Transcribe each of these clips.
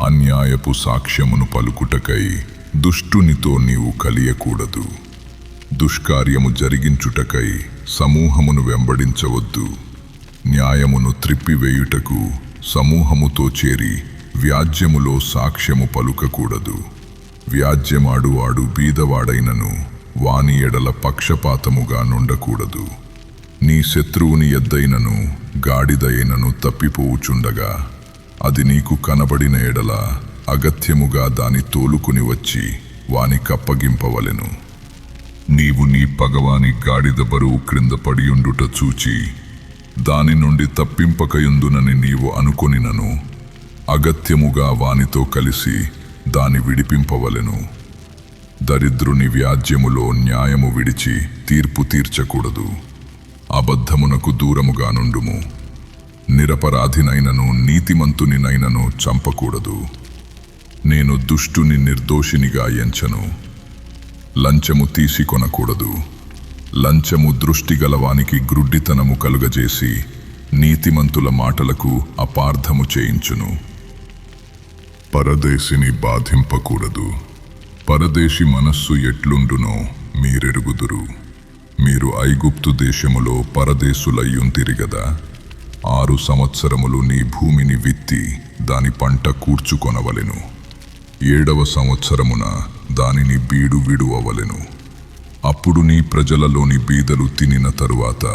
అన్యాయపు సాక్ష్యమును పలుకుటకై దుష్టునితో నీవు కలియకూడదు. దుష్కార్యము జరిగించుటకై సమూహమును వెంబడించవద్దు. న్యాయమును త్రిప్పివేయుటకు సమూహముతో చేరి వ్యాజ్యములో సాక్ష్యము పలుకకూడదు. వ్యాజ్యమాడువాడు బీదవాడైనను వాని ఎడల పక్షపాతముగా నుండకూడదు. నీ శత్రువుని ఎద్దైనను గాడిదైనను తప్పిపోవుచుండగా అది నీకు కనబడిన ఎడల అగత్యముగా దాని తోలుకుని వచ్చి వాని కప్పగింపవలెను. నీవు నీ పగవాని గాడిద బరువు క్రింద పడియుండుట చూచి దాని నుండి తప్పింపకయుందునని నీవు అనుకొనినను అగత్యముగా వానితో కలిసి దాని విడిపింపవలెను. దరిద్రుని వ్యాజ్యములో న్యాయము విడిచి తీర్పు తీర్చకూడదు. అబద్ధమునకు దూరముగా నుండుము. నిరపరాధినైనను నీతిమంతునినైనను చంపకూడదు. నేను దుష్టుని నిర్దోషినిగా ఎంచను. లంచము తీసుకొనకూడదు. లంచము దృష్టిగలవానికి గ్రుడ్డితనము కలుగజేసి నీతిమంతుల మాటలకు అపార్థము చేయించును. పరదేశిని బాధింపకూడదు. పరదేశి మనస్సు ఎట్లుండునో మీరెరుగుదురు. మీరు ఐగుప్తు దేశములో పరదేశులయ్యుంటిరి గదా. 6 సంవత్సరములు నీ భూమిని విత్తి దాని పంట కూర్చుకొనవలెను. 7వ సంవత్సరమున దానిని బీడు విడువవలెను. అప్పుడు నీ ప్రజలలోని బీదలు తినిన తరువాత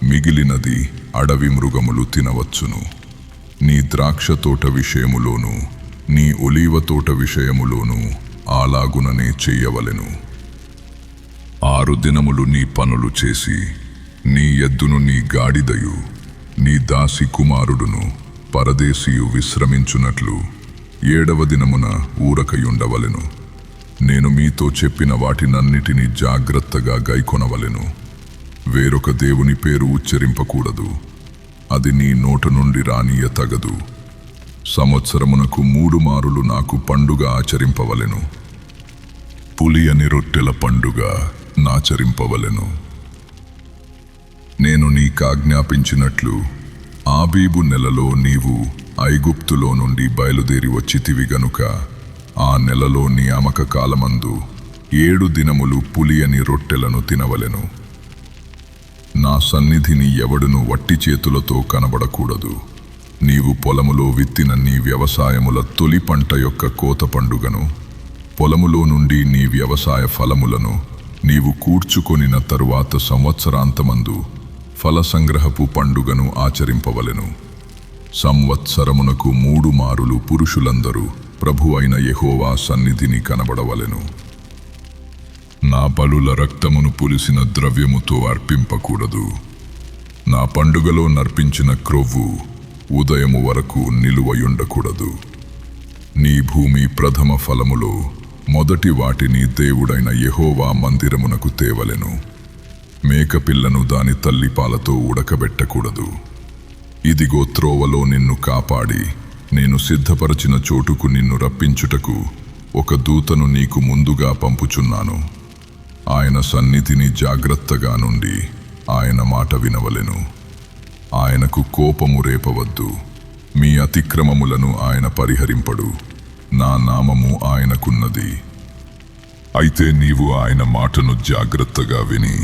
మిగిలినది అడవి మృగములు తినవచ్చును. నీ ద్రాక్ష తోట విషయములోను నీ ఒలీవ తోట విషయములోను అలాగుననే చెయ్యవలెను. 6 దినములు నీ పనులు చేసి నీ ఎద్దును నీ గాడిదయు నీ దాసి కుమారుడును పరదేశియు విశ్రమించునట్లు 7వ దినమున ఊరకయుండవలెను. నేను మీతో చెప్పిన వాటినన్నిటినీ జాగ్రత్తగా గైకొనవలెను. వేరొక దేవుని పేరు ఉచ్చరింపకూడదు. అది నీ నోట నుండి రానియ తగదు. సంవత్సరమునకు 3 మారులు నాకు పండుగ ఆచరింపవలెను. పులియని రొట్టెల పండుగ నాచరింపవలెను. నేను నీకాజ్ఞాపించినట్లు ఆబీబు నెలలో నీవు ఐగుప్తులో నుండి బయలుదేరి వచ్చితివి గనుక ఆ నెలలో నియామక కాలమందు 7 దినములు పులియని రొట్టెలను తినవలెను. నా సన్నిధిని ఎవడును వట్టి చేతులతో కనబడకూడదు. నీవు పొలములో విత్తిన నీ వ్యవసాయముల తొలి పంట యొక్క కోత పండుగను, పొలములో నుండి నీ వ్యవసాయ ఫలములను నీవు కూర్చుకొనిన తరువాత సంవత్సరాంతమందు ఫల సంగ్రహపు పండుగను ఆచరింపవలెను. సంవత్సరమునకు 3 మారులు పురుషులందరూ ప్రభువైన యెహోవా సన్నిధిని కనబడవలెను. నా బలుల రక్తమును పులిసిన ద్రవ్యముతో అర్పింపకూడదు. నా పండుగలో నర్పించిన క్రొవ్వు ఉదయము వరకు నిలువయుండకూడదు. నీ భూమి ప్రథమ ఫలములో మొదటి వాటిని దేవుడైన యెహోవా మందిరమునకు తేవలెను. మేకపిల్లను దాని తల్లిపాలతో ఉడకబెట్టకూడదు. ఇదిగో త్రోవలో నిన్ను కాపాడి నేను సిద్ధపరచిన చోటుకు నిన్ను రప్పించుటకు ఒక దూతను నీకు ముందుగా పంపుచున్నాను. ఆయన సన్నిధిని జాగ్రత్తగా నుండి ఆయన మాట వినవలెను. ఆయనకు కోపము రేపవద్దు. మీ అతిక్రమములను ఆయన పరిహరింపడు. నా నామము ఆయనకున్నది. అయితే నీవు ఆయన మాటను జాగ్రత్తగా విని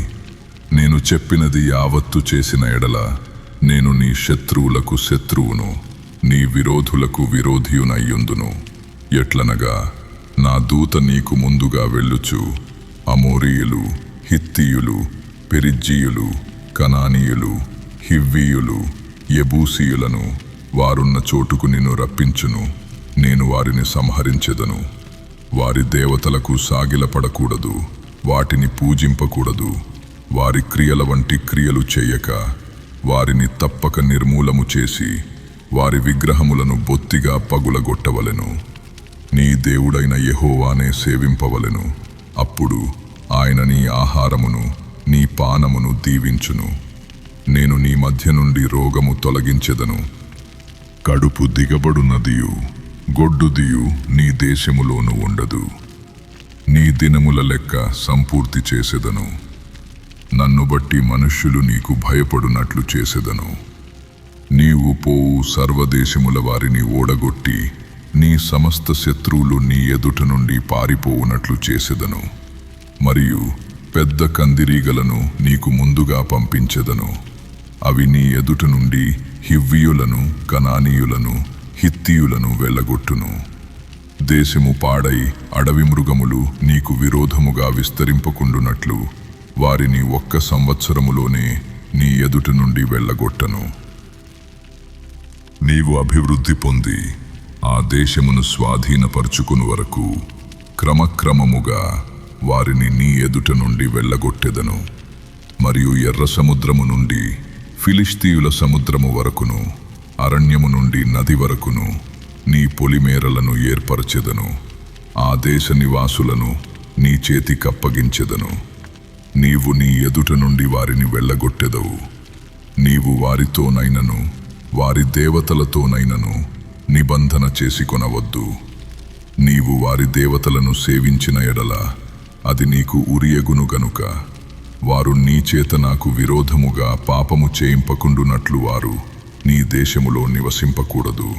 నేను చెప్పినది యావత్తు చేసిన ఎడల నేను నీ శత్రువులకు శత్రువును, నీ విరోధులకు విరోధియునయ్యుందును. ఎట్లనగా నా దూత నీకు ముందుగా వెళ్ళుచు అమోరీయులు, హిత్తీయులు, పెరిజ్జీయులు, కనానీయులు, హివ్వీయులు, యెబూసీయులను వారున్న చోటుకు నిన్ను రప్పించును. నేను వారిని సంహరించెదను. వారి దేవతలకు సాగిలపడకూడదు, వాటిని పూజింపకూడదు. వారి క్రియల వంటి క్రియలు చేయక వారిని తప్పక నిర్మూలము చేసి వారి విగ్రహములను బొత్తిగా పగులగొట్టవలెను. నీ దేవుడైన యెహోవానే సేవింపవలెను. అప్పుడు ఆయన నీ ఆహారమును నీ పానమును దీవించును. నేను నీ మధ్య నుండి రోగము తొలగించెదను. కడుపు దిగబడునదియు గొడ్డుదియు నీ దేశములోను ఉండదు. నీ దినముల లెక్క సంపూర్తి చేసెదను. నన్ను బట్టి మనుష్యులు నీకు భయపడునట్లు చేసెదను. నీవు పోవు సర్వదేశముల వారిని ఓడగొట్టి నీ సమస్త శత్రువులు నీ ఎదుట నుండి పారిపోవునట్లు చేసెదను. మరియు పెద్ద కందిరీగలను నీకు ముందుగా పంపించెదను. అవి నీ ఎదుట నుండి హివ్వీయులను, కనానీయులను, హిత్తీయులను వెళ్ళగొట్టును. దేశము పాడై అడవి మృగములు నీకు విరోధముగా విస్తరింపకుండునట్లు వారిని 1 సంవత్సరములోనే నీ ఎదుట నుండి వెళ్ళగొట్టను. నీవు అభివృద్ధి పొంది ఆ దేశమును స్వాధీనపరుచుకుని వరకు క్రమక్రమముగా వారిని నీ ఎదుట నుండి వెళ్ళగొట్టెదను. మరియు ఎర్ర సముద్రము నుండి ఫిలిష్తీయుల సముద్రము వరకును, అరణ్యము నుండి నది వరకును నీ పొలిమేరలను ఏర్పరచెదను. ఆ దేశ నివాసులను నీ చేతికప్పగించెదను. నీవు నీ ఎదుట నుండి వారిని వెళ్ళగొట్టెదవు. నీవు వారితోనైనను వారి దేవతలతోనైనను నిబంధన చేసుకొనవద్దు. నీవు వారి దేవతలను సేవించిన ఎడల అది నీకు ఉరియగును గనుక వారు నీ చేత నాకు విరోధముగా పాపము చేయింపకుండునట్లు వారు నీ దేశములో నివసింపకూడదు.